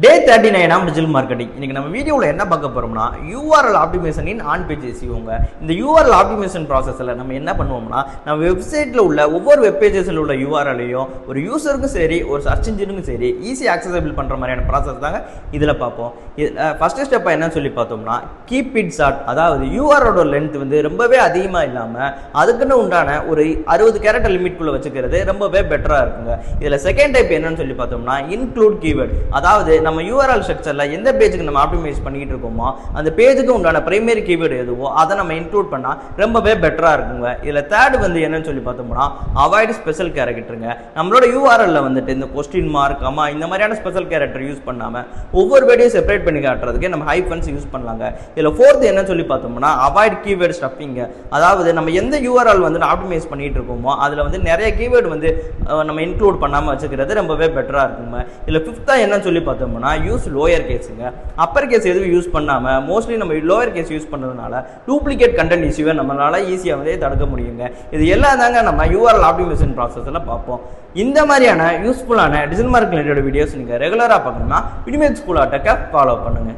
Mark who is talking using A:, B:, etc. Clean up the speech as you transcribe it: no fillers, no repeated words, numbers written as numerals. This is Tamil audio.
A: Day 39 digital marketing. இன்னைக்கு நம்ம வீடியோல என்ன பார்க்க போறோம்னா URL optimization in on page SEO. இந்த URL optimization processல நம்ம என்ன பண்ணுவோம்னா நம்ம வெப்சைட்ல உள்ள ஒவ்வொரு வெப் பேजेसல உள்ள URL-ஐயும் ஒரு யூசருக்கு சரி ஒரு சர்ச் இன்ஜினுக்கும் சரி ஈஸி accessible பண்ற மாதிரியான process தாங்க இதல பாப்போம். ஃபர்ஸ்ட் ஸ்டெப்பா என்ன சொல்லி பார்த்தோம்னா keep it short. அதாவது URL ஓட லெந்த் வந்து ரொம்பவே அதிகமா இல்லாம அதுக்குன்னு உண்டான ஒரு 60 கேரக்டர் லிமிட் குள்ள வச்சுக்கிறது ரொம்பவே பெட்டரா இருக்குங்க. இதல செகண்ட் டைப் என்னன்னு சொல்லி பார்த்தோம்னா include keyword. அதாவது நம்ம URL ஸ்ட்ரக்சர்ல எந்த பேஜுக்கு நம்ம ஆப்டிமைஸ் பண்ணிட்டு இருக்கோமோ அந்த பேஜுக்கு உண்டான பிரைமரி கீவேர்ட் எதுவோ அதை நம்ம இன்க்ளூட் பண்ணா ரொம்பவே பெட்டரா இருக்குங்க. இதுல தேர்ட் வந்து என்னன்னு சொல்லி பார்த்தோம்னா அவாய்ட் ஸ்பெஷல் கேரக்டருங்க. நம்மளோட URL-ல வந்துட்டு இந்த கொஸ்டின் மார்க் கமா இந்த மாதிரியான ஸ்பெஷல் கேரக்டர் யூஸ் பண்ணாம ஒவ்வொரு வேர்டையும் செப்பரேட் பண்ணி காட்டுறதுக்கு நம்ம ஹைஃபன்ஸ் யூஸ் பண்ணலாங்க. இதுல ஃபோர்த் என்னன்னு சொல்லி பார்த்தோம்னா அவாய்ட் கீவேர்ட் ஸ்டஃபிங். அதாவது நம்ம எந்த URL வந்து ஆப்டிமைஸ் பண்ணிட்டு இருக்கோமோ அதுல வந்து நிறைய கீவேர்ட் வந்து நம்ம இன்க்ளூட் பண்ணாம வச்சுக்கிறது ரொம்பவே பெட்டரா இருக்குங்க. இதுல ஃபிஃப்த்தா என்னன்னு சொல்லி பார்த்தோம்னா யூஸ் லோயர் கேஸுங்க. அப்பர் கேஸ் எதுவும் யூஸ் பண்ணாம மோஸ்ட்லி நம்ம லோயர் கேஸ் யூஸ் பண்றதுனால டூப்ளிகேட் கண்டென்ட் இஷ்யூவை நம்மளால ஈஸியா வந்து தடுக்க முடியுங்க. இது எல்லாம் தாங்க நம்ம URL ஆப்டிமைசேஷன் ப்ராசஸ்ல பார்ப்போம். இந்த மாதிரியான யூஸ்ஃபுல்லான டிஜிட்டல் மார்க்கெட்டிங் ரிலேட்டட் வீடியோஸ் நீங்க ரெகுலரா பார்க்கணும்னா வினிமேக் ஸ்கூல் ஆட்டக்க ஃபாலோ பண்ணுங்க.